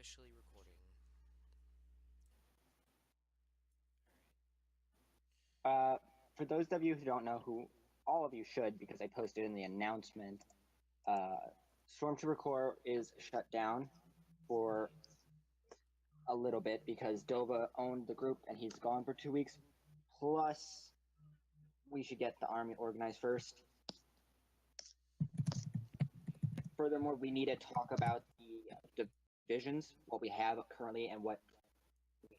officially recording. For those of you who don't know, who all of you should, because I posted in the announcement, Stormtrooper Corps is shut down for a little bit because Dova owned the group and he's gone for 2 weeks. Plus, we should get the army organized first. Furthermore, we need to talk about the divisions, what we have currently and what we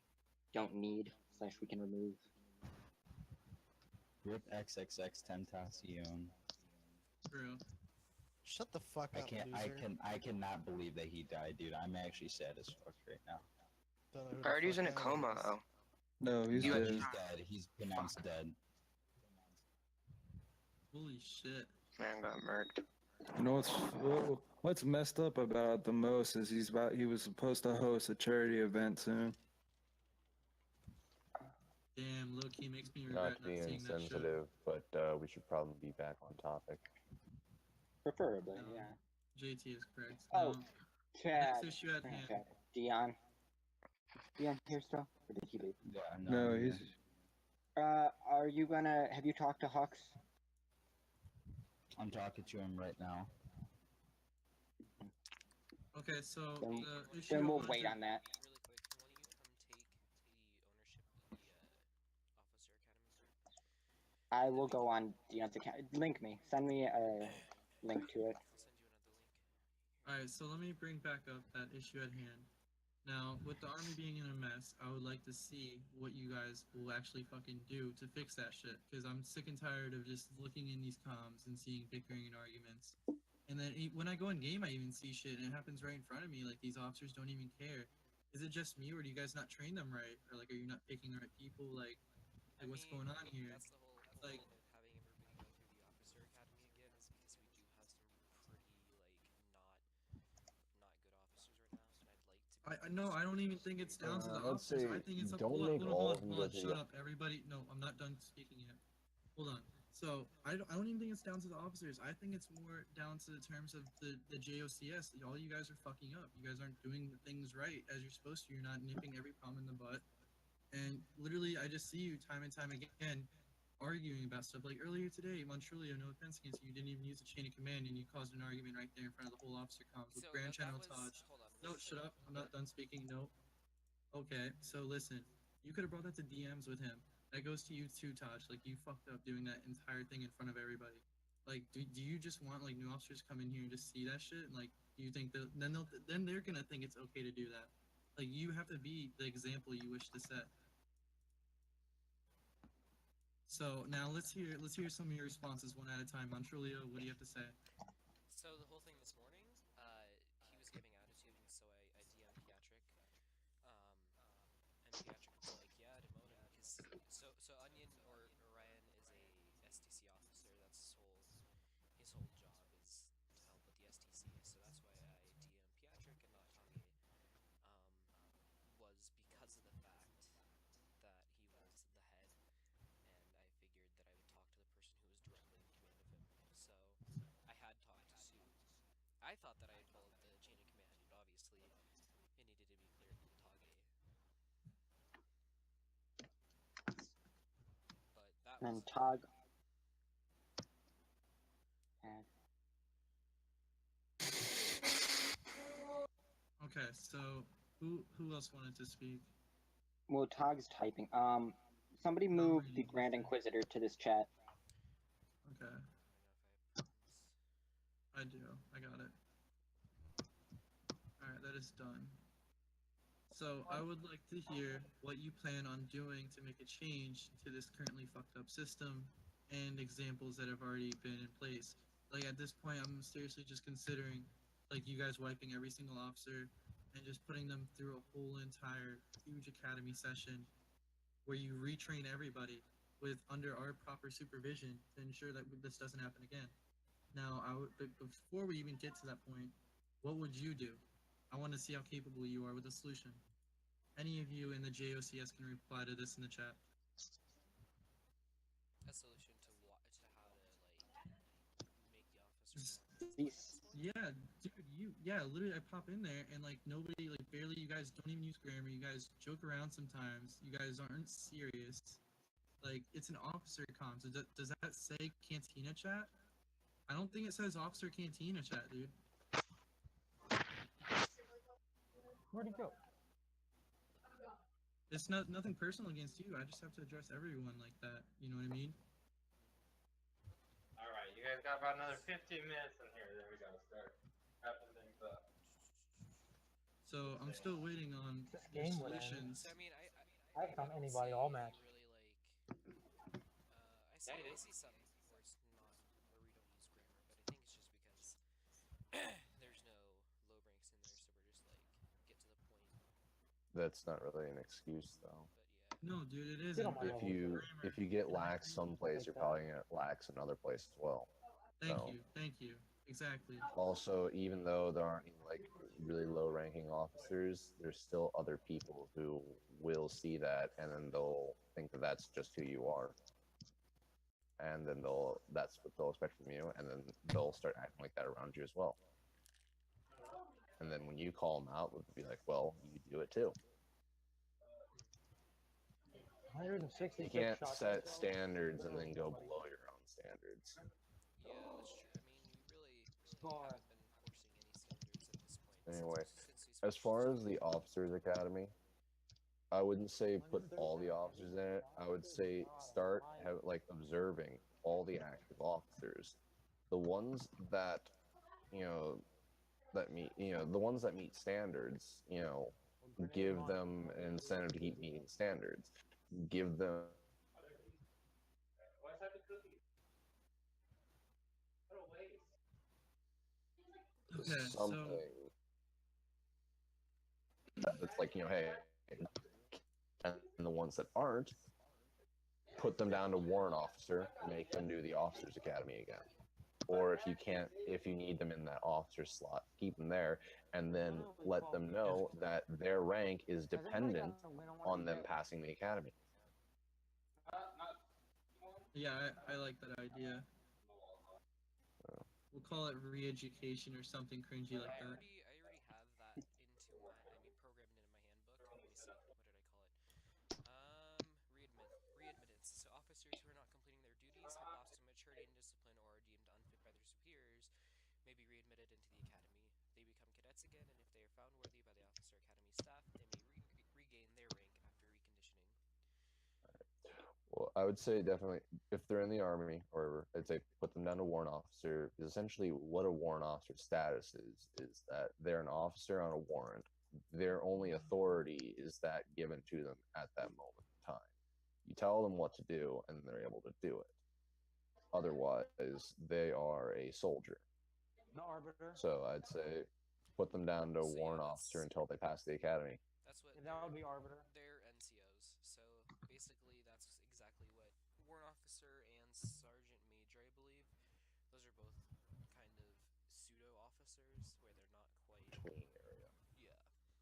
don't need / we can remove. Rip XXX Tentacion. True. Shut the fuck up, loser. I cannot believe that he died, dude. I'm actually sad as fuck right now. I heard he's in a coma. No, he's No, dead. he's dead. He's pronounced dead. Holy shit. Man got murked. You know what's messed up about it the most is he was supposed to host a charity event soon. Damn, low-key makes me Not regret to be not seeing that shit. insensitive, but we should probably be back on topic. Preferably, No. yeah. JT is correct. Oh, No. Chad. Next issue at hand. Chad. Dion here still? Or did he leave? Yeah, No, he's. Are you gonna, have you talked to Hux? I'm talking to him right now. Okay, so Then- the issue Then we'll I wait wanted- on that. Really quick, can one of you come take the ownership of the Officer Academy? I will go on Dion's account. Link me. Send me a link to it. I'll send you another link. Alright, so let me bring back up that issue at hand. Now, with the army being in a mess, I would like to see what you guys will actually fucking do to fix that shit. Because I'm sick and tired of just looking in these comms and seeing bickering and arguments. And then when I go in game, I even see shit and it happens right in front of me. Like, these officers don't even care. Is it just me, or do you guys not train them right? Or, like, are you not picking the right people? Like what's going on here? That's the whole Like- point of having everybody go through the Officer Academy again, is because we do have some pretty, like, not good officers right now, and I'd like to be No, I don't even think it's down to the Let's officers. say, I think it's up. don't Hold on, make hold on, all hold of on, them hold on. go through Shut the- up, everybody. No, I'm not done speaking yet. Hold on. So I don't even think it's down to the officers. I think it's more down to the terms of the JOCS. All you guys are fucking up. You guys aren't doing the things right as you're supposed to. You're not nipping every problem in the butt. And literally, I just see you time and time again arguing about stuff. Like earlier today, Montrulio, no offense against you, you didn't even use the chain of command, and you caused an argument right there in front of the whole officer comms with Grand Channel Taj. Hold on. No, shut up. I'm not done speaking. No. Okay, so listen. You could have brought that to DMs with him. That goes to you too, Taj. Like, you fucked up doing that entire thing in front of everybody. Like, do you just want, like, new officers to come in here and just see that shit? And, like, do you think that then they're gonna think it's okay to do that? Like, you have to be the example you wish to set. So now let's hear some of your responses one at a time. Montrulio, what do you have to say? So the whole thing this morning, he was giving attitude, and so I DM'd Pediatric, and Pediatric was like, yeah, demote him, because, so Onion, or Ryan, is a STC officer. That's his whole job is to help with the STC, so that's why I DM'd Pediatric and not Tommy, was because of the fact that he was the head, and I figured that I would talk to the person who was directly in command of him. So I had talked to Sue. I thought that I had followed the chain of command, but obviously it needed to be cleared from Tage. But that And was Tog. And Okay, so who else wanted to speak? well, Tog's typing. Somebody move the Grand Inquisitor to this chat. Okay, I don't know if I have buttons. I do. I got it. Alright, that is done. So I would like to hear what you plan on doing to make a change to this currently fucked up system and examples that have already been in place. Like, at this point, I'm seriously just considering, like, you guys wiping every single officer and just putting them through a whole entire huge academy session where you retrain everybody with under our proper supervision to ensure that this doesn't happen again. Now, but before we even get to that point, what would you do? I want to see how capable you are with a solution. Any of you in the JOCS can reply to this in the chat. A solution to how to, like, make the officers Cease. Yeah, dude, literally, I pop in there and like nobody, like barely, you guys don't even use grammar. You guys joke around sometimes. You guys aren't serious. Like, it's an officer comm. So does that say cantina chat? I don't think it says officer cantina chat, dude. Where'd he go? It's nothing personal against you. I just have to address everyone like that. You know what I mean? All right, you guys got about another 15 minutes in here. Then we gotta start wrapping things up. So I'm still waiting on This game would end. solutions. So I mean, I haven't found anybody all match. really like. I see some where it's not where we don't use grammar, but I think it's just because there's no low ranks in there, so we're just like get to the point. That's not really an excuse, though. But yeah. No, dude, it isn't. Get on my If you get lax someplace, you're probably gonna get lax another place as well. Thank you. Exactly. Also, even though there aren't any, like really low-ranking officers, there's still other people who will see that, and then they'll think that that's just who you are, and then that's what they'll expect from you, and then they'll start acting like that around you as well. And then when you call them out, they'll be like, "Well, you do it too." 166 You can't shots. set standards and then go below your own standards. Yeah, that's true. I mean, we really haven't been forcing any standards at this point. Anyway, since we as far as the Officers Academy, I wouldn't say put all the officers in it. I would say start observing all the active officers, the ones that the ones that meet standards. Give them an incentive to keep meeting standards. Give them something that's like, hey, and the ones that aren't, put them down to warrant officer, make them do the Officers Academy again. Or if you need them in that officer slot, keep them there, and then let them know that their rank is dependent on them passing the academy. Yeah, I like that idea. We'll call it re-education or something cringy like that. I already have that programmed into my handbook. Let me see. What did I call it? Readmittance. So officers who are not completing their duties, have lost in maturity and discipline, or are deemed unfit by their superiors, may be readmitted into the academy. They become cadets again, and if they are found worthy by the Officer Academy staff, they may regain their rank after reconditioning. Well, I would say definitely, if they're in the Army, or I'd say put them down to warrant officer, because essentially what a warrant officer status is that they're an officer on a warrant. Their only authority is that given to them at that moment in time. You tell them what to do, and they're able to do it. Otherwise, they are a soldier. The arbiter. So I'd say put them down to warrant officer until they pass the academy. That's what that would be arbiter. They're NCOs. So basically, that's exactly what warrant officer and sergeant major, I believe. Those are both kind of pseudo officers where they're not quite. Yeah.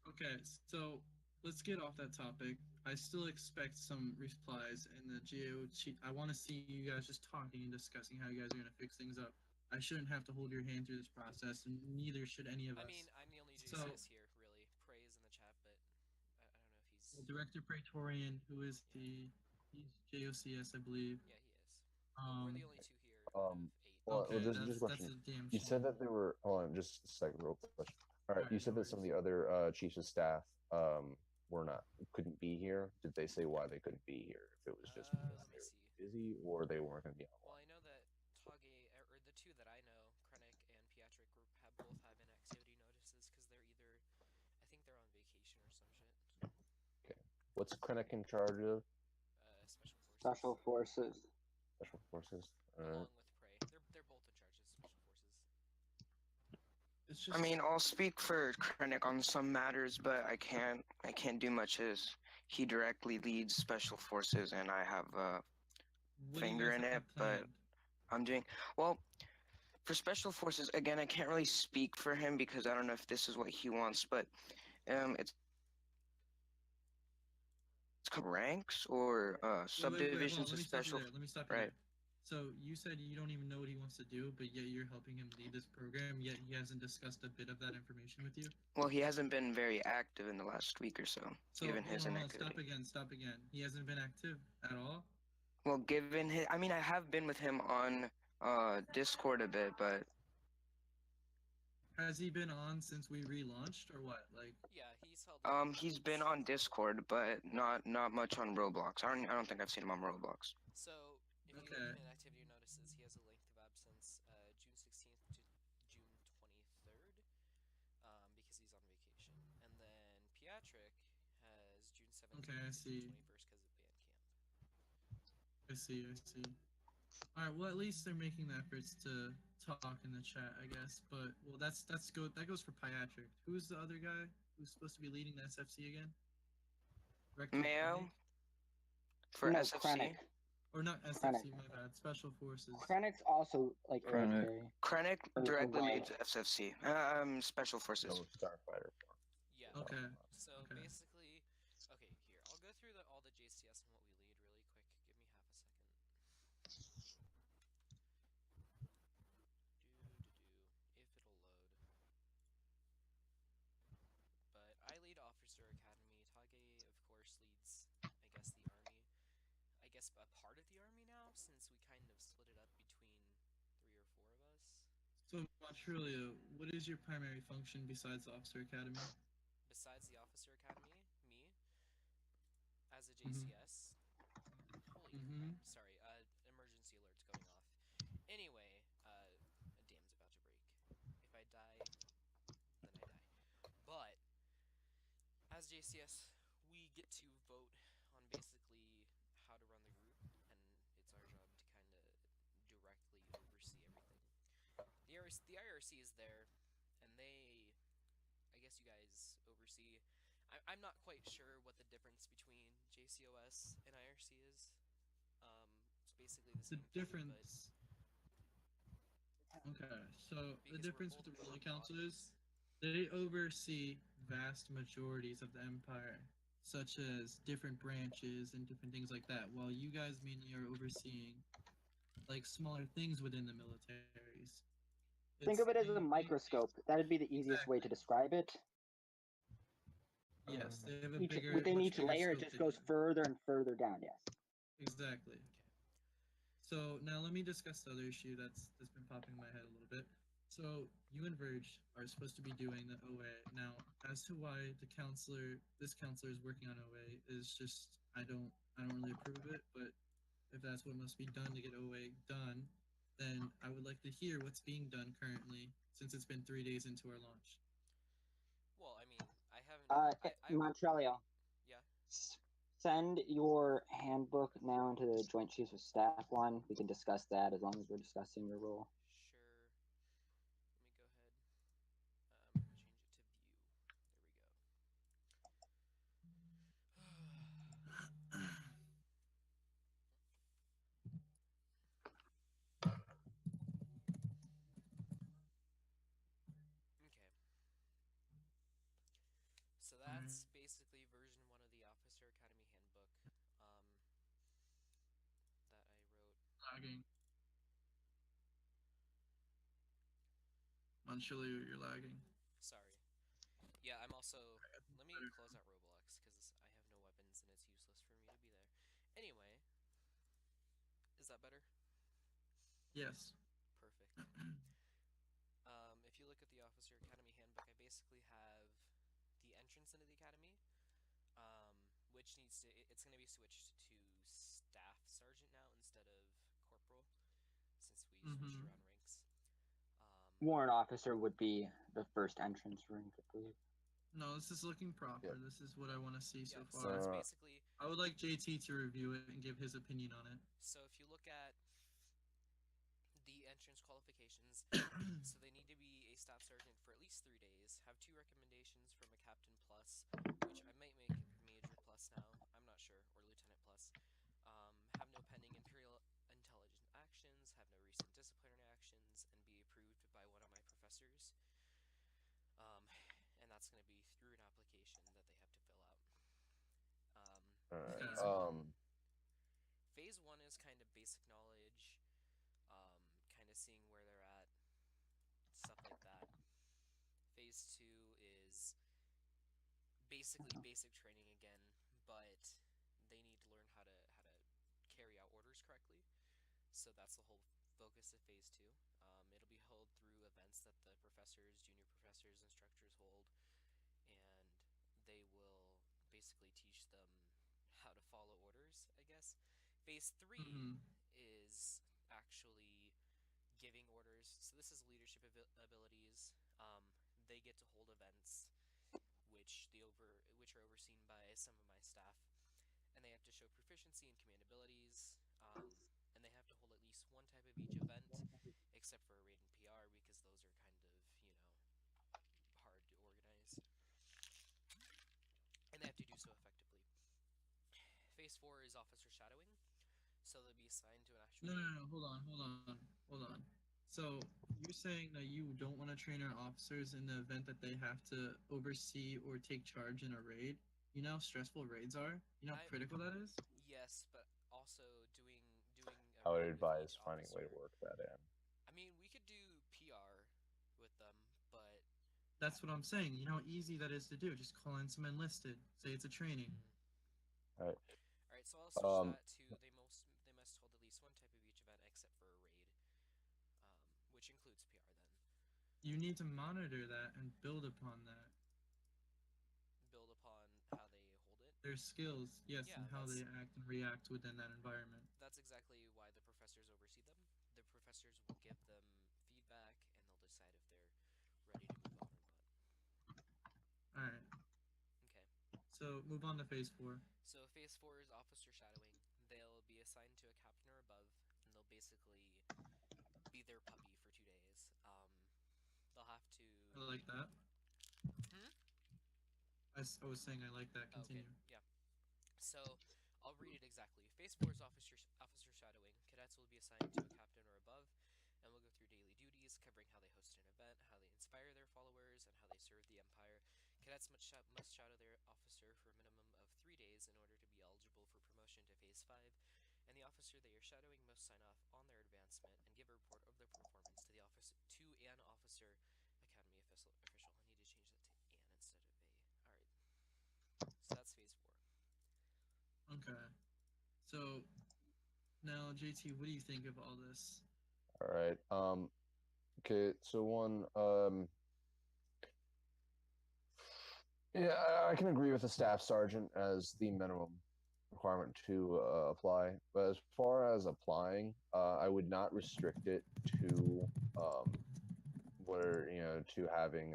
Okay, so let's get off that topic. I still expect some replies in the GAO. I want to see you guys just talking and discussing how you guys are going to fix things up. I shouldn't have to hold your hand through this process, and neither should any of us. I mean, I'm the only JCOS here, really. Pray's in the chat, but I don't know if he's... Director Praetorian, who is he's JOCS, I believe. Yeah, he is. We're the only two here out of 8. Well, Okay, just a question. You said that there were... Hold on, just a second, real question. All right, you said that some of the other chiefs of staff couldn't be here. Did they say why they couldn't be here? If it was just because they were busy, or they weren't going to be on? Well, I know that Tage, or the two that I know, Krennic and Pietric, both have inactivity notices because they're either, I think they're on vacation or some shit. Okay. What's Krennic in charge of? Special forces. Special Special forces. forces. Along with Prey. They're both in charge of special forces. I mean, I'll speak for Krennic on some matters, but I can't do much as he directly leads special forces and I have a finger in it, but I'm doing well for special forces. Again, I can't really speak for him because I don't know if this is what he wants, but it's ranks or subdivisions of special. Let me stop you there. So you said you don't even know what he wants to do, but yet you're helping him lead this program, yet he hasn't discussed a bit of that information with you? Well, he hasn't been very active in the last week or so, So given his hold on, inactivity. stop again. He hasn't been active at all? Well, given his, I mean, I have been with him on Discord a bit, but Has he been on since we relaunched or what? Like, Yeah, he's held. he's been on Discord, but not much on Roblox. I don't think I've seen him on Roblox. So if you look okay. in activity notices, he has a length of absence June 16th to June 23rd, because he's on vacation, and then Pietric has June 17th Okay, I to June see. 21st because of band camp. I see. All right. Well, at least they're making the efforts to talk in the chat, I guess. But well, that's good. That goes for Pyatric. Who's the other guy who's supposed to be leading the SFC again? Rector Mayo Krennic? for No, SFC. Krennic. Or not SFC, Krennic. my bad. Special Forces. Krennic's also like Krennic. hereditary. Krennic Or directly away. leads SFC. Special Forces. No Starfighter form. Yeah. Okay. So Okay. basically, okay, here I'll go through all the JCS and what we lead really quick. Give me half a second. If it'll load. But I lead Officer Academy. Tage, of course, leads, I guess, the Army. I guess a part of the Army now, since we kind of split it up between 3 or 4 of us. So, Montrealio, what is your primary function besides the Officer Academy? Besides the Officer Academy, me, as a JCS. Holy crap. Sorry, emergency alert's going off. Anyway, a dam's about to break. If I die, then I die. But, as JCS, we get to vote on basically how to run the group, and it's our job to kind of directly oversee everything. The IRC is there, and they, I guess you guys oversee. I'm not quite sure what the difference between JCOS and IRC is. It's basically the same The difference. Okay, so the difference with the ruling council is they oversee vast majorities of the empire, such as different branches and different things like that, while you guys mainly are overseeing like smaller things within the militaries. Think of it as a microscope. That'd be the easiest way to describe it. Yes, they have a Within each layer, it just goes further and further down. Yes. Exactly. So now let me discuss the other issue that's been popping in my head a little bit. So you and Verge are supposed to be doing the OA. Now, as to why this counselor is working on OA is just I don't really approve of it, but if that's what must be done to get OA done, then I would like to hear what's being done currently since it's been 3 days into our launch. Well, I mean, I haven't. Montrealio. Yeah. Send your handbook now into the Joint Chiefs of Staff one. We can discuss that as long as we're discussing your role. Sure. Let me go ahead. Change it to view. There we go. Okay. So that's basically version 1 of the Officer Academy handbook that I wrote. Lagging. Montrealio, you're lagging. Sorry. Yeah, I'm also... Let me close out Roblox, because I have no weapons and it's useless for me to be there. Anyway. Is that better? Yes. Perfect. If you look at the Officer Academy handbook, I basically have the entrance into the academy, which needs to... It's going to be switched to Staff Sergeant now instead of Corporal, since we switched around ranks. Warrant Officer would be the first entrance rank, I believe. No, this is looking proper. Yep. This is what I want to see so far. So it's basically... I would like JT to review it and give his opinion on it. So if you look at the entrance qualifications, so they need to be a Staff Sergeant for at least 3 days, have 2 recommendations from a Captain Plus, which I might make Major Plus now, I'm not sure, or Lieutenant Plus, have no pending Imperial Intelligence actions, have no recent disciplinary actions, and be approved by one of my professors. And that's going to be through an application that they have to fill out. Alright, Phase 1 is kind of basic knowledge, phase 2 is basically basic training again, but they need to learn how to carry out orders correctly. So that's the whole focus of phase 2. It'll be held through events that the professors, junior professors, instructors hold, and they will basically teach them how to follow orders, I guess. Phase 3 is actually giving orders. So this is leadership abilities. They get to hold events which are overseen by some of my staff, and they have to show proficiency in command abilities. And they have to hold at least one type of each event, except for a raid and PR, because those are kind of, hard to organize. And they have to do so effectively. Phase 4 is officer shadowing, so they'll be assigned to an actual... No, hold on. So, you're saying that you don't want to train our officers in the event that they have to oversee or take charge in a raid? You know how stressful raids are? You know how critical that is? Yes, but also doing I a would raid with advise each finding a way to officer. work that in. I mean, we could do PR with them, but... That's what I'm saying. You know how easy that is to do. Just call in some enlisted. Say it's a training. Alright. Alright, so I'll switch that to they must hold at least one type of each event except for a raid, which includes PR then. You need to monitor that and build upon that. Build upon how they hold it? Their skills, yes, Yeah, and how they act and react within that environment. That's exactly why the professors oversee them. The professors will give them feedback, and they'll decide if they're ready to move on or not. Alright. Okay. So, move on to phase 4. So, phase 4 is officer shadowing. They'll be assigned to a captain or above, and they'll basically be their puppy for 2 days. They'll have to... I like that. I was saying I like that. Continue. Okay, yeah. So, I'll read it exactly. Phase 4 is officer shadowing. Cadets will be assigned to a captain or above, and we'll go through daily duties, covering how they host an event, how they inspire their followers, and how they serve the Empire. Cadets must shadow their officer for a minimum of 3 days in order to be eligible for promotion to Phase 5, and the officer they are shadowing must sign off on their advancement and give a report of their performance to an officer academy official. I need to change that to an instead of a. Alright. So that's Phase 4. Okay. So, now, JT, what do you think of all this? Alright, okay, so one, yeah, I can agree with the staff sergeant as the minimum requirement to apply, but as far as applying, I would not restrict it to, to having,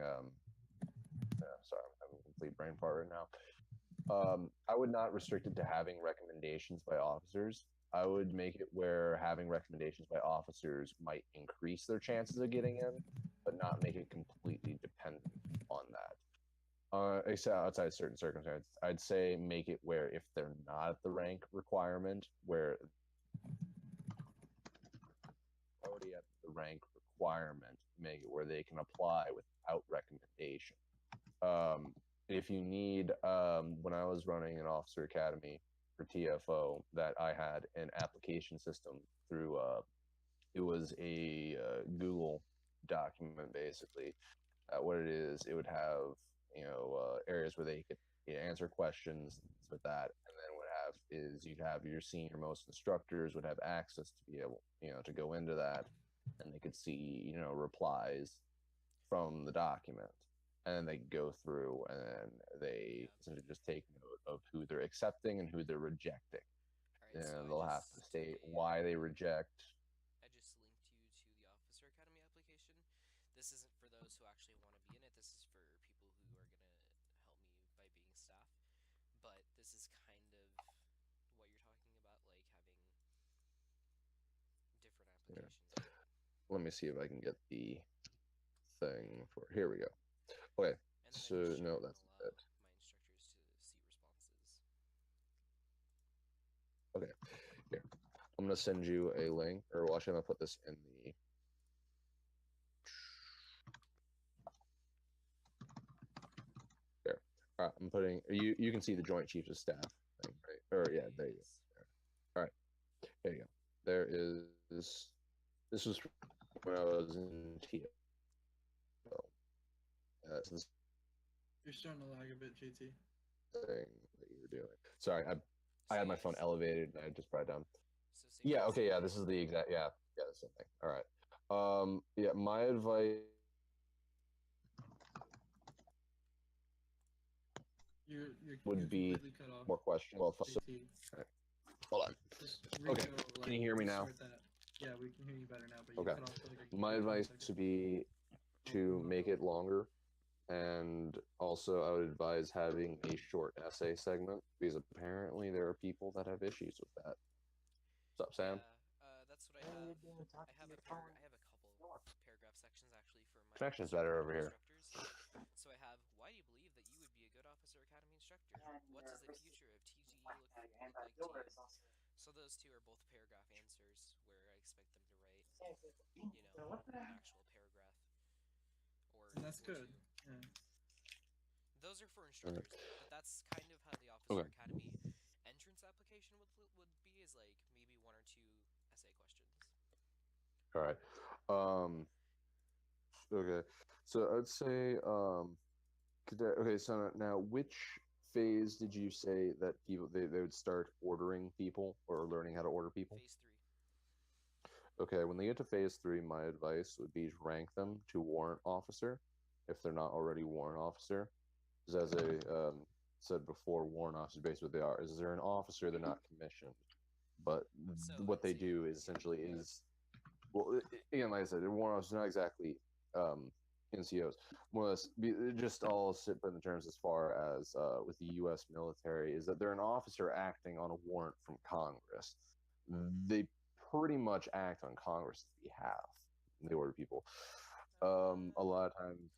sorry, I'm having a complete brain fart right now. I would not restrict it to having recommendations by officers. I would make it where having recommendations by officers might increase their chances of getting in, but not make it completely dependent on that. Except outside certain circumstances, I'd say make it where if they're not at the rank requirement, where already at the rank requirement, make it where they can apply without recommendation. If you need, when I was running an officer academy for TFO, that I had an application system through, it was a Google document basically. What it is, it would have, areas where they could answer questions with that, and then what have is you'd have your senior most instructors would have access to be able, to go into that, and they could see, replies from the document. And then they go through and then they essentially just take note of who they're accepting and who they're rejecting. Alright, so And they'll have to state why they reject. I just linked you to the Officer Academy application. This isn't for those who actually want to be in it. This is for people who are going to help me by being staff. But this is kind of what you're talking about, like having different applications. Yeah. Let me see if I can get the thing for, here we go. Okay, so no, that's it. My instructors to see responses. Okay, here. I'm going to send you a link, or well, actually I'm going to put this in the... There. All right, I'm putting, you can see the Joint Chiefs of Staff thing, right? Or, yeah, there you go. All right, there you go. There is, this was when I was in TFO. This You're starting to lag a bit, JT. thing that you were doing. Sorry, I had my phone elevated and I just brought it down. So Yeah, okay, yeah, this is the exact, yeah, the same thing. All right. Yeah, my advice. You're would be completely cut off. more questions. Well, so, JT. right. Hold on. Just Okay. re-go, like, Can you hear me now? restart that. Yeah, we can hear you better now, but you Okay. cut off for like a My good advice 10 would seconds. be to make it longer, and also I would advise having a short essay segment because apparently there are people that have issues with that. What's up, Sam? Yeah, that's what I have. I have a couple paragraph sections actually for my Connection's officer better academy over here. instructors. So I have, why do you believe that you would be a good officer academy instructor? What does the future of TGE look like to you? So those two are both paragraph answers where I expect them to write, an actual paragraph. And that's good. Yeah. Those are for instructors, but that's kind of how the officer academy entrance application would be, is like maybe one or two essay questions. All right. Okay. So I'd say okay, so now which phase did you say that people they would start ordering people or learning how to order people? Phase 3. Okay, when they get to phase 3, my advice would be to rank them to warrant officer if they're not already warrant officer. Because as I said before, warrant officer basically what they are is they're an officer, they're not commissioned. But what they do is essentially is, well, again, like I said, warrant officers are not exactly NCOs. More or less, just all sit in the terms as far as with the U.S. military is that they're an officer acting on a warrant from Congress. They pretty much act on Congress's behalf. They order people. A lot of times,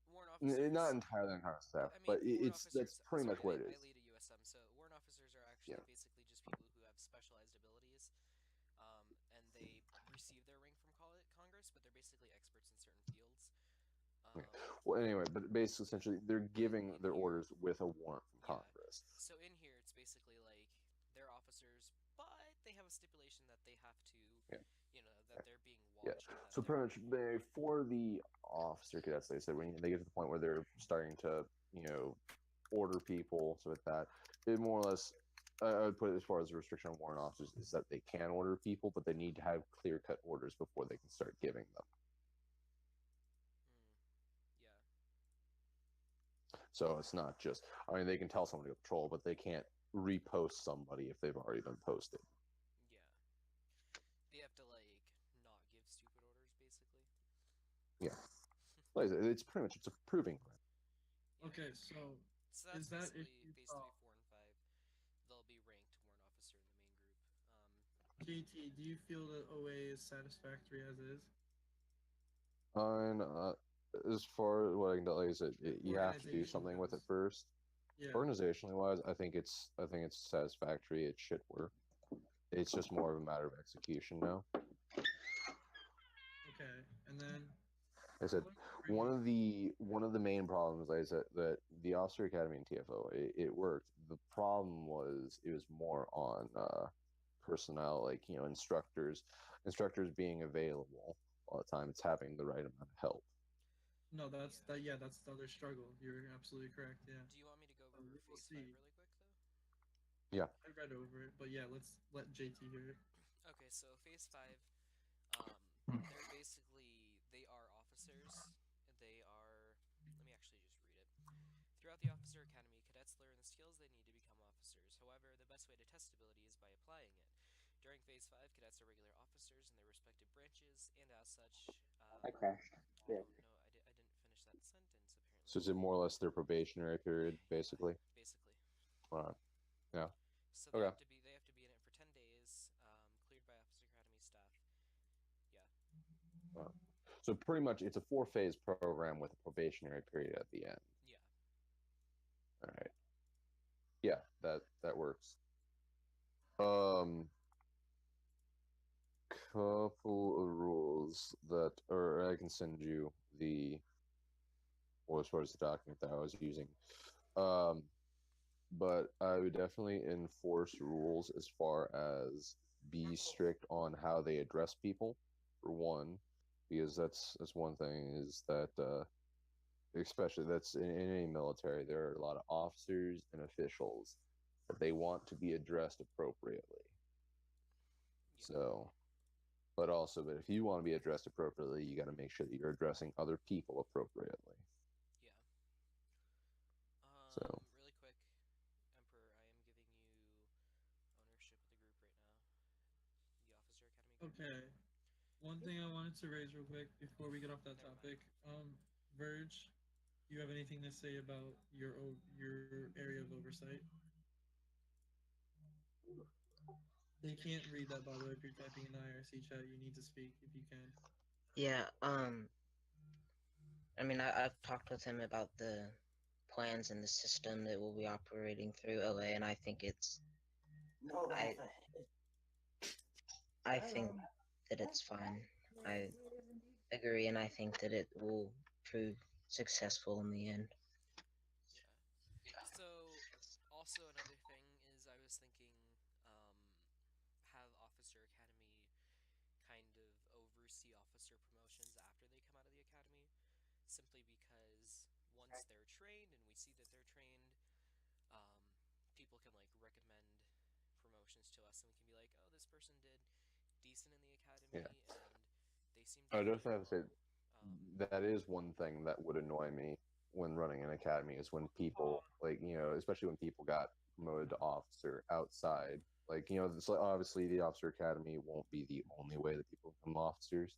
warrant officers, not entirely on Congress staff, I mean, but that's pretty much what it is. I lead a USM, so warrant officers are actually basically just people who have specialized abilities, and they receive their rank from Congress, but they're basically experts in certain fields. Well, anyway, but basically, essentially, they're giving their orders with a warrant from Congress. So in here, it's basically like they're officers, but they have a stipulation that they have to, that they're being watched. Yeah. So pretty much for the officer cadets, they said when they get to the point where they're starting to, order people, so with that, it more or less, I would put it as far as the restriction on warrant officers is that they can order people, but they need to have clear-cut orders before they can start giving them. So it's not just, they can tell someone to go patrol, but they can't repost somebody if they've already been posted. Yeah. They have to, not give stupid orders, basically. Yeah. It's pretty much, it's a proving ground. Okay, so that's is that basically if phase 3, 4, and 5. They'll be ranked warrant officer in the main group. JT, do you feel that OA is satisfactory as is? As far as what I can tell, like I said, you have to do something with it first. Yeah. Organizationally wise, I think it's satisfactory. It should work. It's just more of a matter of execution now. Okay, and then I said one of the main problems, like I said, that the Officer Academy and TFO it worked. The problem was it was more on personnel, like instructors being available all the time. It's having the right amount of help. No, that's the other struggle. You're absolutely correct. Yeah. Do you want me to go over phase 5 really quick though? Yeah. I read over it, but yeah, let's let JT hear it. Okay, so phase 5, they're basically, they are officers. They are, let me actually just read it. Throughout the Officer Academy, cadets learn the skills they need to become officers. However, the best way to test ability is by applying it. During phase 5, cadets are regular officers in their respective branches, and as such, I crashed. Yeah. No, I didn't finish that sentence, apparently. So is it more or less their probationary period, basically? Basically. Yeah. So they have to be in it for 10 days, cleared by Officer Academy staff. Yeah. So pretty much it's a 4-phase program with a probationary period at the end. Yeah. All right. Yeah, that works. Couple of rules that, or I can send you as far as the document that I was using. But I would definitely enforce rules as far as be strict on how they address people, for one, because that's one thing is that especially that's in any military, there are a lot of officers and officials that they want to be addressed appropriately. Yeah. So, but if you want to be addressed appropriately, you got to make sure that you're addressing other people appropriately. Yeah. So, really quick, Emperor, I am giving you ownership of the group right now. The Officer Academy group. Okay. One thing I wanted to raise real quick before we get off that topic, Verge, you have anything to say about your area of oversight? They can't read that, by the way. If you're typing in the IRC chat, you need to speak if you can. Yeah, I mean, I've talked with him about the plans and the system that we'll be operating through OA, and I think it's... I think that it's fine. I agree, and I think that it will prove successful in the end. Yeah. So, also another thing is I was thinking, have Officer Academy kind of oversee officer promotions after they come out of the academy, simply because once they're trained and we see that they're trained, people can like recommend promotions to us, and we can be like, oh, this person did decent in the academy, and they seem to I do just really have to say well. that is one thing that would annoy me when running an academy is when people especially when people got promoted to officer outside. It's like obviously the officer academy won't be the only way that people become officers,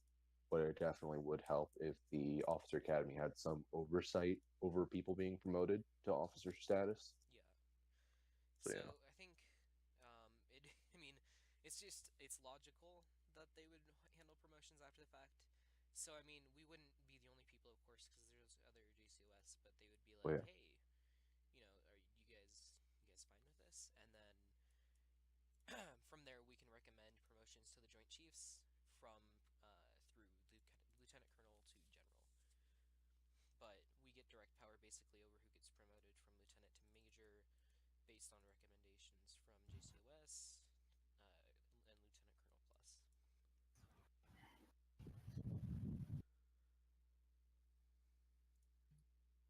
but it definitely would help if the officer academy had some oversight over people being promoted to officer status. Yeah. So, So yeah. I think I mean, it's logical that they would handle promotions after the fact. So I mean, we wouldn't be the only people, of course, because there's other JCOS, but they would be like, Yeah. hey, are you guys fine with this? And then from there we can recommend promotions to the Joint Chiefs from through Lieutenant Colonel to General. But we get direct power basically over who gets promoted from Lieutenant to Major, based on recommendations from JCOS and Lieutenant Colonel Plus.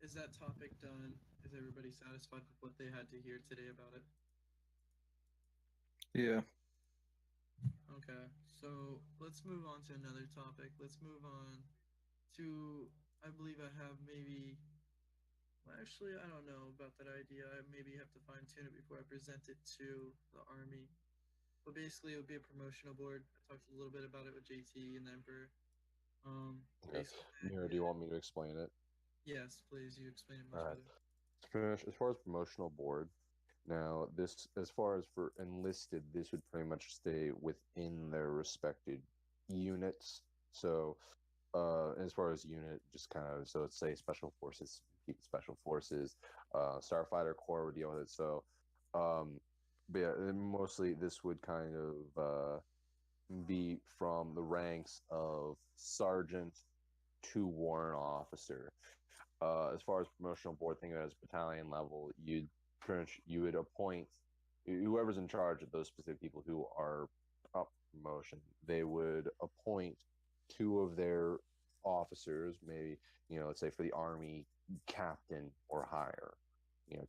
Is that topic done? Is everybody satisfied with what they had to hear today about it? Yeah. Okay, so let's move on to another topic. Let's move on to, I believe I have maybe, well, actually, I don't know about that idea. I maybe have to fine tune it before I present it to the Army. But basically, it would be a promotional board. I talked a little bit about it with JT and the Emperor. Mira, do you want me to explain it? Yes, please. You explain it much All right. better. As far as promotional board, now this, as far as for enlisted, this would pretty much stay within their respected units. So, as far as unit, just kind of, so let's say special forces, keep special forces, Starfighter Corps would deal with it. So, but yeah, mostly this would kind of be from the ranks of sergeant to warrant officer. As far as promotional board, think of it as battalion level. You would appoint whoever's in charge of those specific people who are up promotion. They would appoint two of their officers, maybe let's say for the Army, captain or higher,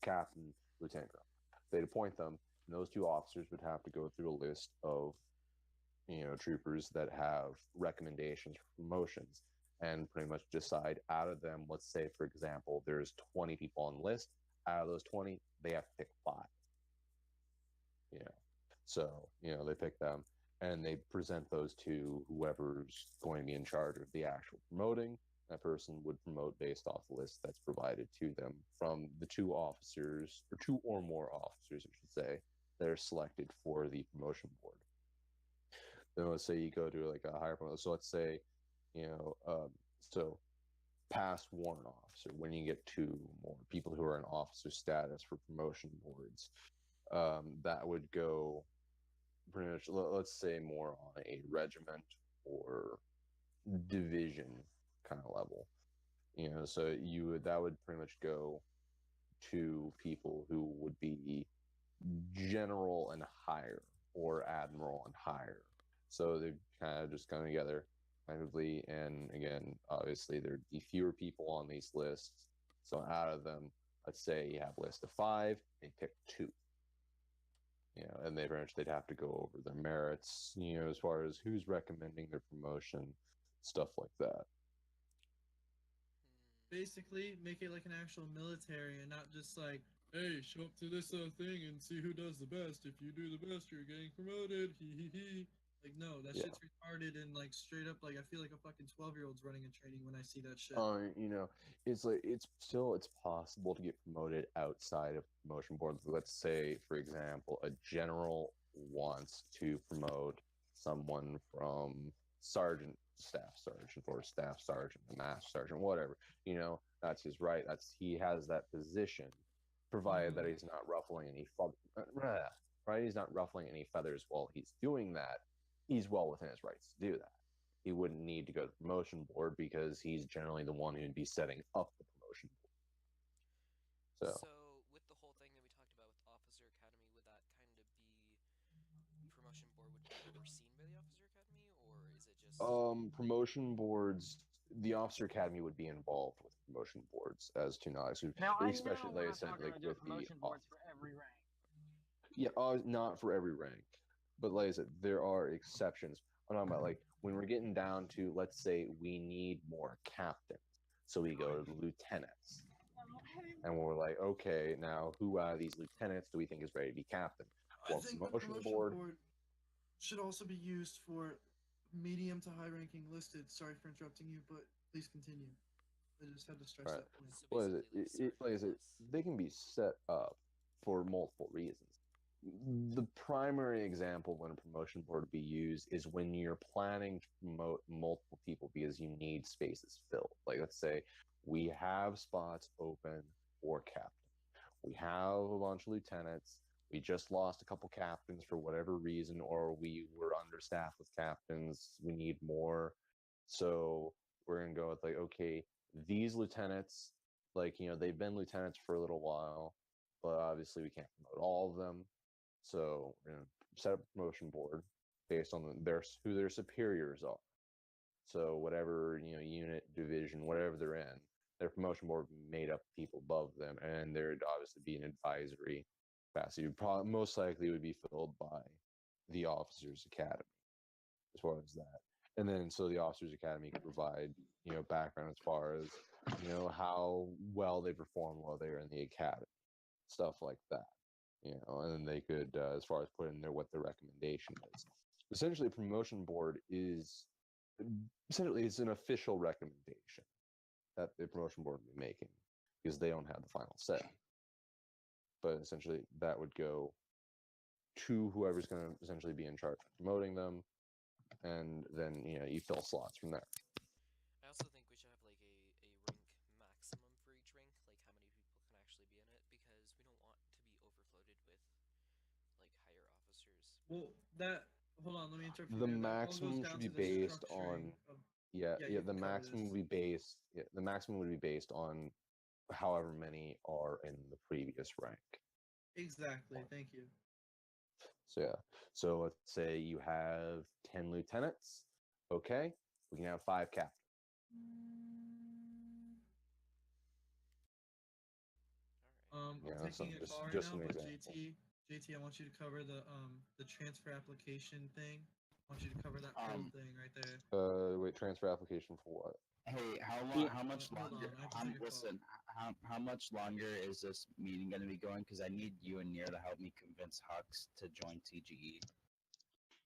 captain, lieutenant colonel. They'd appoint them, and those two officers would have to go through a list of troopers that have recommendations for promotions and pretty much decide out of them. Let's say, for example, there's 20 people on the list. Out of those 20, they have to pick 5. So they pick them and they present those to whoever's going to be in charge of the actual promoting. That person would promote based off the list that's provided to them from the 2 officers, or 2 or more officers, I should say, that are selected for the promotion board. Then let's say you go to like a higher promotion. So let's say, so past warrant officer, when you get 2 more people who are in officer status for promotion boards, that would go pretty much, let's say, more on a regiment or division kind of level. So that would pretty much go to people who would be general and higher or admiral and higher. So they kind of just come together, kindly, and again, obviously there'd be fewer people on these lists, So out of them, let's say you have a list of 5, they pick 2. And they'd have to go over their merits, as far as who's recommending their promotion, stuff like that. Basically, make it like an actual military and not just like, hey, show up to this thing and see who does the best. If you do the best, you're getting promoted. Hee hee hee. Like, no, that shit's retarded and like straight up. Like, I feel like a fucking 12-year-old's running a training when I see that shit. It's like it's possible to get promoted outside of promotion boards. Let's say, for example, a general wants to promote someone from sergeant, staff sergeant, or staff sergeant, a master sergeant, whatever. That's his right. He has that position, provided that he's not ruffling any right. He's not ruffling any feathers while he's doing that. He's well within his rights to do that. He wouldn't need to go to the promotion board because he's generally the one who'd be setting up the promotion board. So with the whole thing that we talked about with Officer Academy, would that kind of be promotion board would be overseen by the Officer Academy, or is it just promotion boards? The Officer Academy would be involved with promotion boards as to not now, especially I know we're not talking about promotion boards for every rank. Yeah, not for every rank, but like I said, there are exceptions. I'm talking about like when we're getting down to, let's say we need more captains, so we go to the lieutenants, and we're like, okay, now who out of these lieutenants do we think is ready to be captain? Well, I think the promotion board should also be used for medium to high ranking listed. Sorry for interrupting you, but please continue. I just had to stress that point. So what is it? Like I said, they can be set up for multiple reasons. The primary example when a promotion board would be used is when you're planning to promote multiple people because you need spaces filled. Like, let's say we have spots open for captain. We have a bunch of lieutenants. We just lost a couple captains for whatever reason, or we were understaffed with captains. We need more. So we're going to go with like, okay, these lieutenants, like, they've been lieutenants for a little while, but obviously we can't promote all of them. So we're going to set up a promotion board based on who their superiors are. So whatever, unit, division, whatever they're in, their promotion board made up people above them, and there'd obviously be an advisory capacity. Most likely would be filled by the Officers Academy as far as that. And then so the Officers Academy can provide, background as far as, how well they perform while they're in the academy, stuff like that. And then they could, as far as put in there what the recommendation is. Essentially, a promotion board is it's an official recommendation that the promotion board would be making because they don't have the final say. But essentially, that would go to whoever's going to essentially be in charge of promoting them, and then you fill slots from there. I also think we should have like a rank maximum for each rank, like how many people can actually be in it, because we don't want to be overloaded with like higher officers. Well, hold on, let me interrupt. The maximum should be based on the maximum would be based the maximum would be based on however many are in the previous rank. Exactly. Thank you. So let's say you have 10 lieutenants. Okay, we can have 5 captains. I'm taking a call right now, but JT, I want you to cover the transfer application thing. I want you to cover that whole thing right there. Wait, transfer application for what? Hey, how much longer? How much longer is this meeting going to be going? Because I need you and Nir to help me convince Hux to join TGE.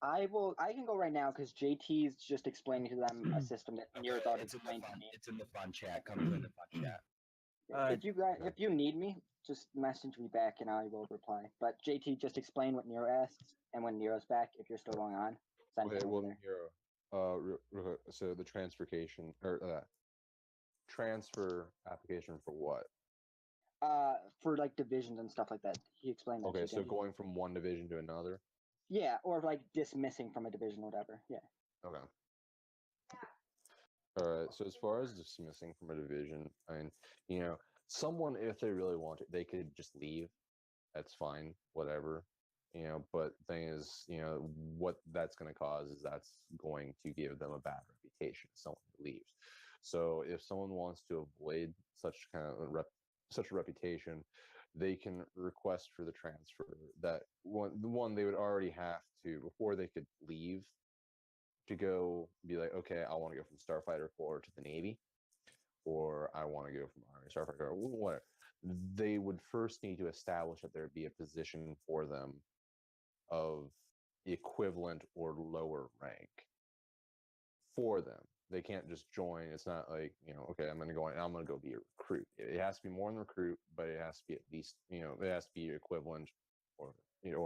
I can go right now because JT's just explaining to them a system that Nir thought explained to me. It's in the fun chat. Come in the fun chat. If you need me, just message me back and I will reply. But JT, just explain what Nero asks, and when Nero's back, if you're still going on, send him over there. Nero, so the transfercation or transfer application for what? For like divisions and stuff like that. He explained that. Okay, so going from one division to another. Yeah, or like dismissing from a division, or whatever. Yeah. Okay. All right. So as far as dismissing from a division, I mean, someone, if they really want to, they could just leave. That's fine. Whatever. But the thing is, what that's going to cause is that's going to give them a bad reputation if someone leaves. So if someone wants to avoid such kind of such a reputation, they can request for the transfer. That one they would already have to, before they could leave, to go be like, okay, I want to go from Starfighter Corps to the Navy, or I want to go from Army Starfighter Corps, whatever. They would first need to establish that there would be a position for them of equivalent or lower rank for them. They can't just join. It's not like, okay, I'm going to go in and I'm going to go be a recruit. It has to be more than recruit, but it has to be at least, it has to be equivalent or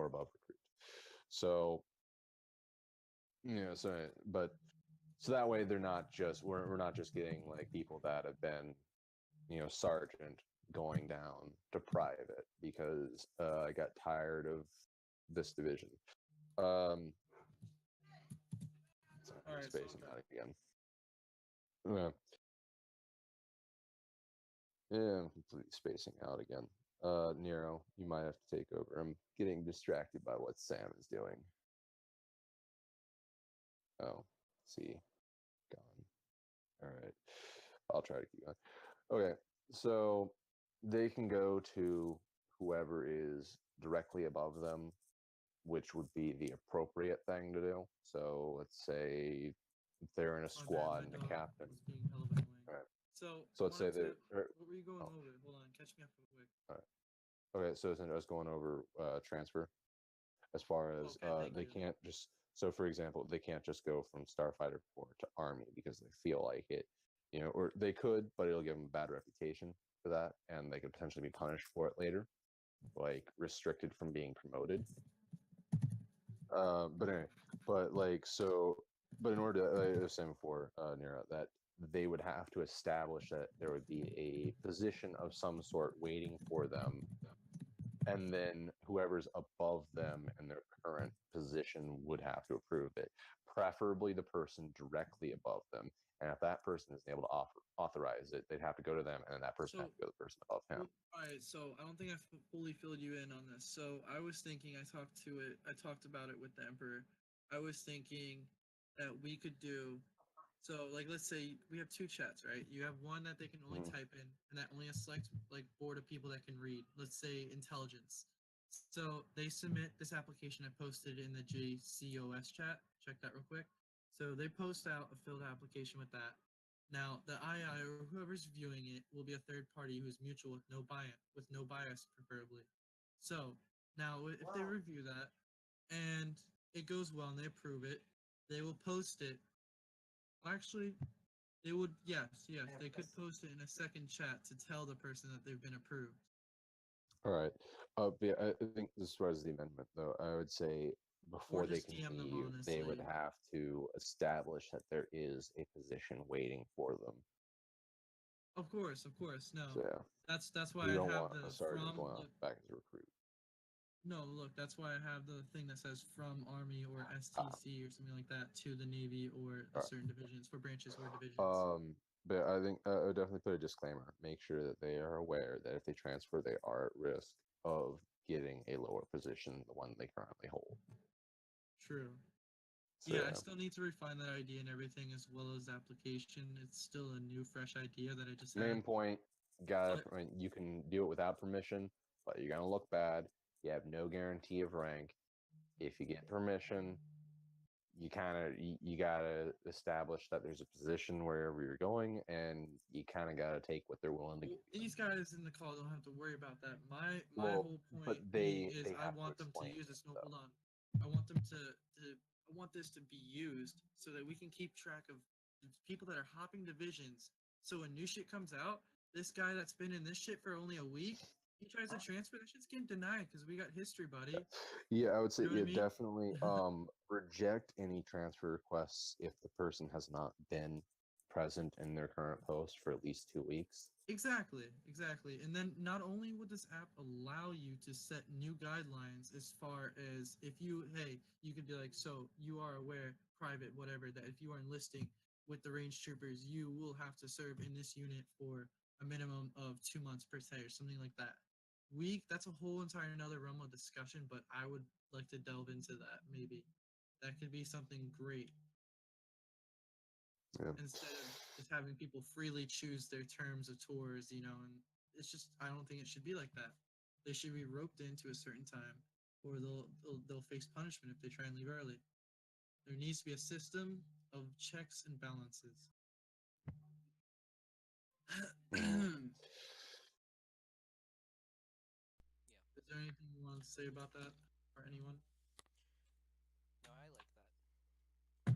above recruit. So, so that way they're not just, we're not just getting like people that have been, sergeant going down to private because I got tired of this division. Sorry, I'm spacing out again. Yeah, I'm completely spacing out again. Nero, you might have to take over. I'm getting distracted by what Sam is doing. Oh, see, gone. All right, I'll try to keep going. Okay, so they can go to whoever is directly above them, which would be the appropriate thing to do. So let's say if they're in a squad and the captain. All right. So let's say they're. What were you going over? Hold on, catch me up real quick. All right. Okay, so I was going over transfer. As far as they can't just, so for example, they can't just go from Starfighter Corps to Army because they feel like it, or they could, but it'll give them a bad reputation for that, and they could potentially be punished for it later, like restricted from being promoted. But anyway, but in order to, like I was saying before, Nero, that they would have to establish that there would be a position of some sort waiting for them, and then whoever's above them in their current position would have to approve it, preferably the person directly above them. And if that person isn't able to authorize it, they'd have to go to them, and then that person has to go to the person above him. All right, so I don't think I fully filled you in on this. So I was thinking, I talked about it with the Emperor. I was thinking that we could do, so like let's say we have two chats, right? You have one that they can only type in, and that only has select like board of people that can read. Let's say intelligence. So they submit this application I posted in the JCOS chat. Check that real quick. So they post out a filled application with that. Now, the II or whoever's viewing it will be a third party who's mutual with no bias, preferably. So now, if they review that and it goes well and they approve it, they will post it. Actually, they would, yes, they could post it in a second chat to tell the person that they've been approved. All right. Yeah, I think as far as the amendment, though, I would say before they continue, they would have to establish that there is a position waiting for them. Of course, no. So, yeah. That's why you don't I have want the a sergeant going off back as a recruit. No, look, that's why I have the thing that says from Army or STC or something like that to the Navy or certain divisions, for branches or divisions. But I think I would definitely put a disclaimer. Make sure that they are aware that if they transfer, they are at risk of getting a lower position than the one they currently hold. True. So, I still need to refine that idea and everything, as well as the application. It's still a new, fresh idea that I just had. Main point, you can do it without permission, but you're gonna look bad. You have no guarantee of rank. If you get permission, you gotta establish that there's a position wherever you're going, and you kind of gotta take what they're willing to give. These guys in the call don't have to worry about that. My whole point is I want them to use this. No, hold on. I want them I want this to be used so that we can keep track of people that are hopping divisions. So when new shit comes out, this guy that's been in this shit for only a week, he tries to transfer, that shit's getting denied because we got history, buddy. Yeah, I would say definitely reject any transfer requests if the person has not been present in their current post for at least 2 weeks. Exactly. And then not only would this app allow you to set new guidelines as far as if you could be like, so you are aware, private, whatever, that if you are enlisting with the range troopers, you will have to serve in this unit for a minimum of 2 months per se or something like that. That's a whole entire another realm of discussion, but I would like to delve into that. Maybe that could be something great. Yeah. Instead of just having people freely choose their terms of tours, you know, and it's just I don't think it should be like that. They should be roped into a certain time, or they'll face punishment if they try and leave early. There needs to be a system of checks and balances. Is there anything you want to say about that, or anyone? No, I like that.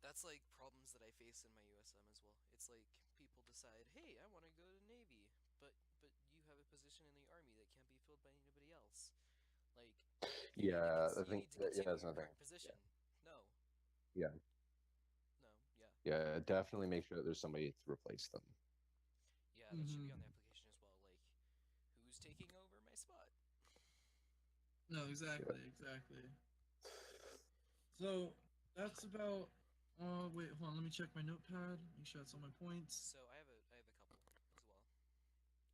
That's like problems that I face in my USM as well. It's like people decide, hey, I want to go to Navy, but you have a position in the Army that can't be filled by anybody else. Like, Yeah, I you think need to continue that's your nothing. current position. No. Yeah. No. Yeah. Yeah, definitely make sure that there's somebody to replace them. Yeah, that should be on the application as well. Like, who's taking over my spot? No, exactly, exactly. So that's about. Wait, hold on. Let me check my notepad. Make sure that's all my points. So I have a couple as well.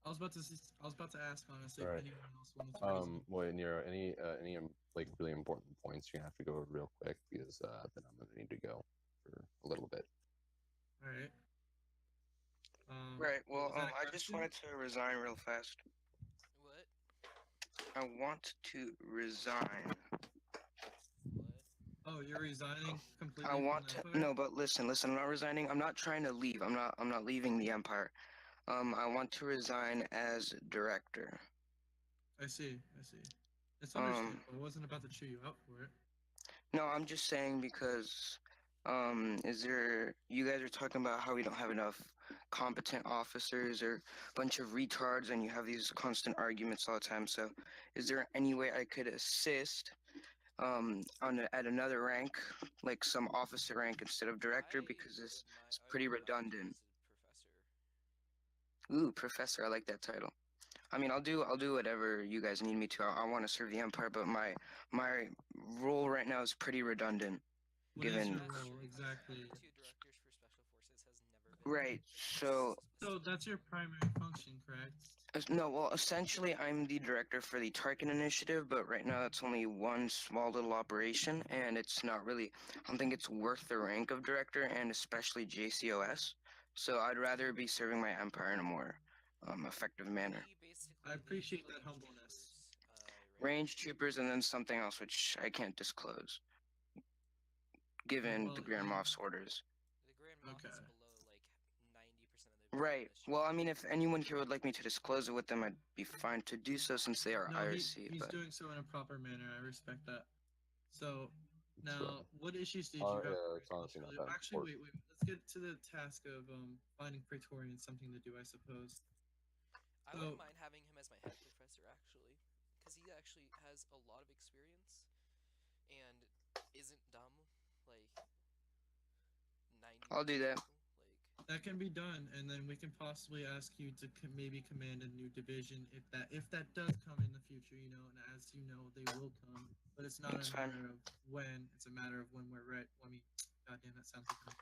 I was about to ask honestly All if right. anyone else wanted to raise them. Wait, Nero, any like really important points you're gonna have to go real quick because then I'm gonna need to go for a little bit. All right. Right. Well, I just wanted to resign real fast. What? I want to resign. Oh, you're resigning completely? I want to no, but listen. I'm not resigning. I'm not trying to leave. I'm not leaving the Empire. I want to resign as director. I see. It's understandable. I wasn't about to chew you out for it. No, I'm just saying because is there you guys are talking about how we don't have enough competent officers or a bunch of retards and you have these constant arguments all the time. So is there any way I could assist at another rank, like some officer rank instead of director, because it's pretty redundant. Ooh, professor, I like that title. I mean, I'll do whatever you guys need me to. I want to serve the Empire, but my role right now is pretty redundant. What is your role exactly? Two directors for special forces has never been right. So that's your primary function, correct? No, well, essentially, I'm the director for the Tarkin Initiative, but right now it's only one small little operation, and it's not really. I don't think it's worth the rank of director, and especially JCOS. So I'd rather be serving my Empire in a more effective manner. I appreciate that humbleness. Range troopers, and then something else which I can't disclose, given the Grand Moff's orders. The Grand Moff is below like 90% of the. Right. Well, I mean, if anyone here would like me to disclose it with them, I'd be fine to do so since they are IRC. He's doing so in a proper manner. I respect that. So now, what issues did you have? Yeah, it's honestly not that Actually, wait. Let's get to the task of finding Praetorian something to do, I suppose. I wouldn't mind having him as my head professor, actually, because he actually has a lot of experience and isn't dumb. Like 90. I'll do that. That can be done, and then we can possibly ask you to maybe command a new division if that does come in the future, you know. And as you know, they will come, but it's not a matter of when; it's a matter of when we're ready. I mean, goddamn, that sounds like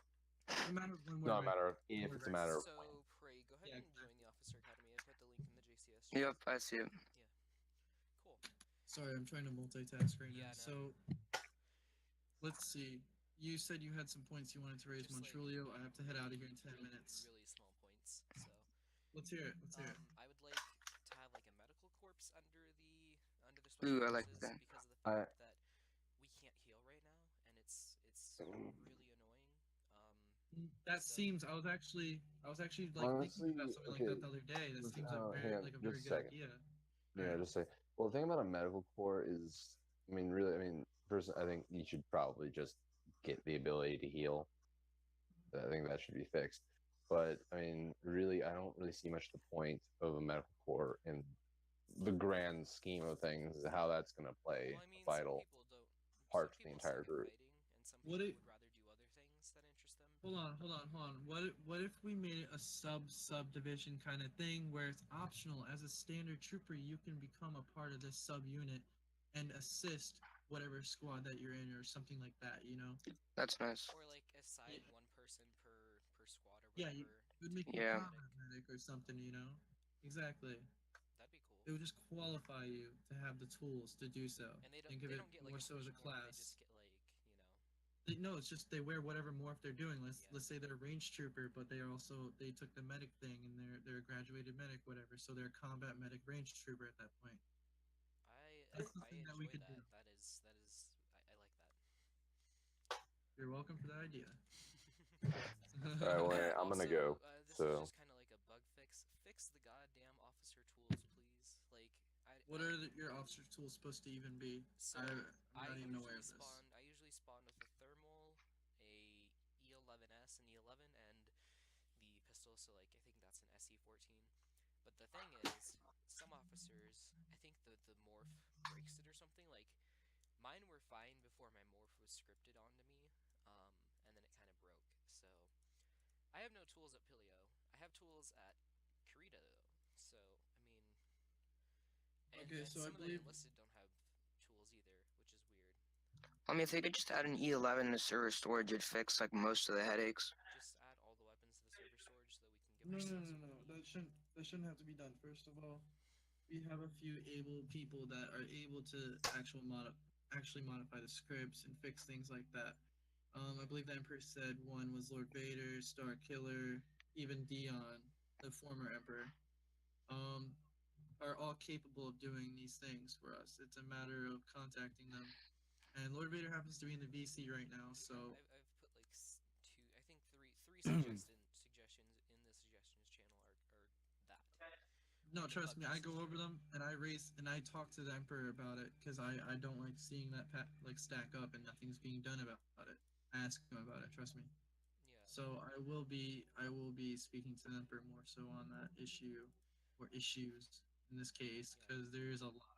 a matter of when we're ready. Not a matter of if; it's a matter of when. So, Pray, go ahead and join the Officer Academy. I put the link in the JCS. Yep, I see it. Yeah. Cool. Sorry, I'm trying to multitask right now. No. So, let's see. You said you had some points you wanted to raise, Montrulio. I have to head out of here in 10 minutes. Really small points. So. Let's hear it. I would like to have like a medical corps under the special forces I like that. because of the fact that we can't heal right now, and it's really annoying. That seems. I was actually like thinking about something like that the other day. That seems like a very good idea. Yeah, just say. Well, the thing about a medical corps is, first, I think you should probably just get the ability to heal. I think that should be fixed. But I mean, really, I don't really see much the point of a medical corps in the grand scheme of things. How that's going to play a vital part to the entire group. Would it? Would rather do other things that interest them. Hold on. What if we made it a subdivision kind of thing where it's optional? As a standard trooper, you can become a part of this subunit and assist whatever squad that you're in or something like that, you know? That's nice. Or like assign one person per squad or whatever. Yeah, you would make you a combat medic or something, you know? Exactly. That'd be cool. It would just qualify you to have the tools to do so. And Think of it don't get, like, more so as a class. They just get like, you know. No, it's just they wear whatever morph they're doing. Let's say they're a range trooper, but they took the medic thing and they're a graduated medic, whatever. So they're a combat medic range trooper at that point. That's I something that we enjoy could do. that. I like that. You're welcome for the idea. All right, well, I'm gonna go. This So is just kind of like a bug fix. Fix the goddamn officer tools, please. Like, What are your officer tools supposed to even be? So I'm not even aware of this. I usually spawn with a thermal, a E11S and E11, and the pistol. So like I think that's an SE14. But the thing is, some officers, I think the morph breaks it or something. Like mine were fine before my morph was scripted onto me, and then it kind of broke. So I have no tools at Pilio. I have tools at Kurita though. So I mean, and So some I of the believe enlisted don't have tools either, which is weird. I mean, if they could just add an E11 to server storage, it'd fix like most of the headaches. Just add all the weapons to the server storage so that we can give No, ourselves. no. That shouldn't have to be done. First of all, we have a few able people that are able to actually modify the scripts and fix things like that. I believe the Emperor said one was Lord Vader, Star Killer, even Dion, the former Emperor, are all capable of doing these things for us. It's a matter of contacting them. And Lord Vader happens to be in the VC right now, so I've put like two, I think three suggestions in the suggestions channel are that. no, trust me, I go over them and I talk to the Emperor about it because I don't like seeing that like stack up and nothing's being done about it. I ask him about it, trust me. Yeah. So I will be speaking to the Emperor more so on that issue or issues in this case because there is a lot.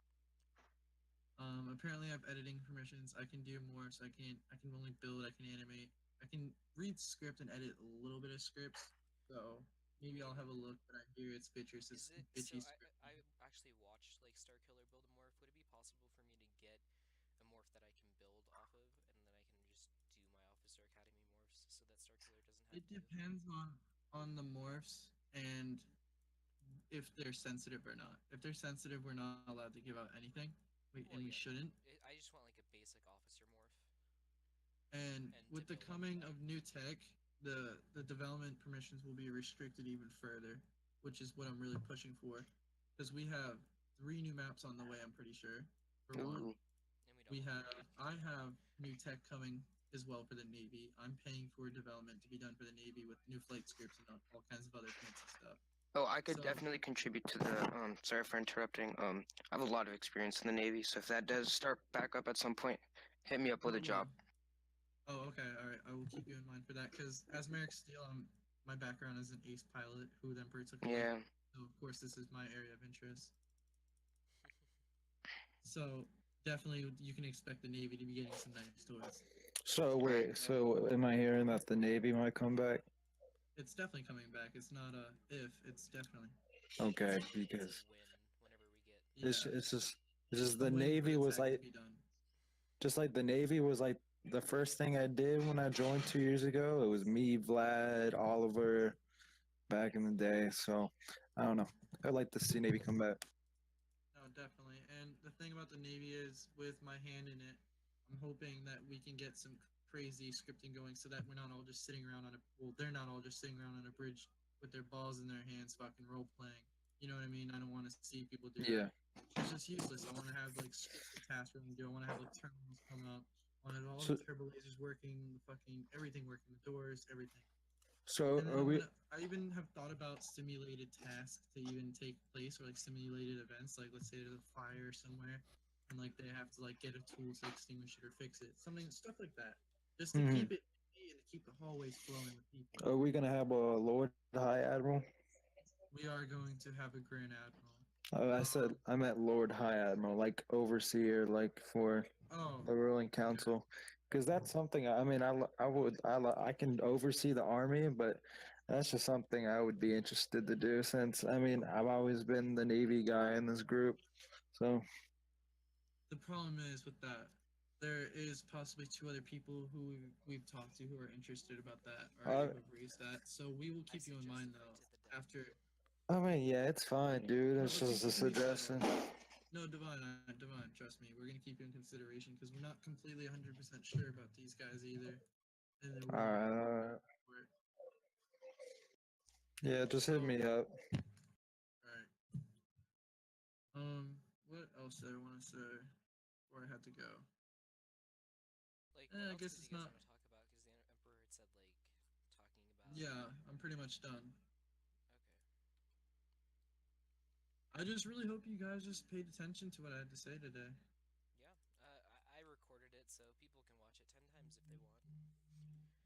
Apparently I have editing permissions. I can do more, so I can only build, I can animate, I can read script and edit a little bit of scripts. So maybe I'll have a look, but I hear it's bitchy So script. I actually watched like Star Killer build a morph. Would it be possible for me to get a morph that I can build off of, and then I can just do my Officer Academy morphs so that Star Killer doesn't have It depends on the morphs and if they're sensitive or not. If they're sensitive, we're not allowed to give out anything, and we shouldn't. I just want like a basic officer morph. And with the coming of new tech, the development permissions will be restricted even further, which is what I'm really pushing for, because we have 3 new maps on the way. I'm pretty sure. For one, I have new tech coming as well for the Navy. I'm paying for development to be done for the Navy with new flight scripts and all kinds of other fancy stuff. Oh, I could definitely contribute to the. Sorry for interrupting. I have a lot of experience in the Navy, so if that does start back up at some point, hit me up with a job. Oh, okay, all right. I will keep you in mind for that because as Merrick Steele, my background is an ace pilot who then took away. Yeah. So of course this is my area of interest. So definitely you can expect the Navy to be getting some nice toys. So wait, so am I hearing that the Navy might come back? It's definitely coming back. It's not a if. It's definitely. Okay, because it's just the win, Navy was like, just like the Navy was like the first thing I did when I joined 2 years ago. It was me, Vlad, Oliver, back in the day. So I don't know. I'd like to see Navy come back. No, definitely. And the thing about the Navy is, with my hand in it, I'm hoping that we can get some crazy scripting going so that we're not all just sitting around they're not all just sitting around on a bridge with their balls in their hands fucking role playing. You know what I mean? I don't want to see people do that. It's just useless. I want to have like scripted tasks we're gonna do. I want to have like terminals come up. I want to have all the turbo lasers working, the fucking everything working, the doors, everything. So I even have thought about simulated tasks to even take place, or like simulated events. Like let's say there's a fire somewhere, and like they have to like get a tool to extinguish it or fix it. Stuff like that, just to keep it and to keep the hallways flowing with people. Are we gonna have a Lord High Admiral? We are going to have a Grand Admiral. I meant Lord High Admiral, like overseer, like for the ruling council, because that's something. I mean, I can oversee the army, but that's just something I would be interested to do. Since I mean, I've always been the Navy guy in this group, so. The problem is with that, there is possibly 2 other people who we've talked to who are interested about that, or who have raised that. So we will keep you in mind though after. I mean, yeah, it's fine, dude. It's just a suggestion. No, Devon, trust me, we're gonna keep you in consideration because we're not completely 100% sure about these guys either. And then Alright. Yeah, just hit me up. Alright. What else did I want to say before I had to go? Like, I guess it's not. Want to talk about? Because the Emperor had said, like, talking about. Yeah, I'm pretty much done. Okay. I just really hope you guys just paid attention to what I had to say today. Yeah, I recorded it so people can watch it 10 times if they want.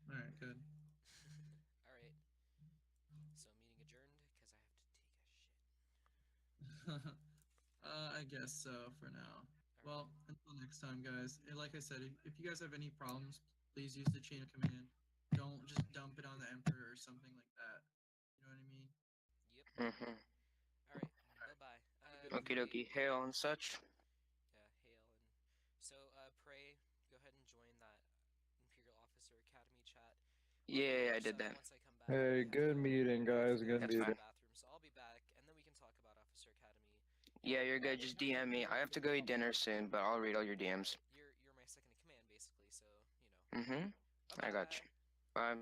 Alright, good. Alright. So, meeting adjourned because I have to take a shit. I guess so for now. Well, until next time, guys. Like I said, if you guys have any problems, please use the chain of command. Don't just dump it on the Emperor or something like that. You know what I mean? Yep. Mm-hmm. Alright, bye-bye. Okie dokie, hail and such. Yeah, hail and... So, Pray, go ahead and join that Imperial Officer Academy chat. Yeah, I did that. Once I come back, Hey, good meeting, guys. Good meeting. Bathroom, so I'll be back, and then we can talk about Officer Academy. Yeah, you're good. Just DM me. I have to go eat dinner soon, but I'll read all your DMs. You're my second in command, basically, so, you know. Mm-hmm. I got you. Bye.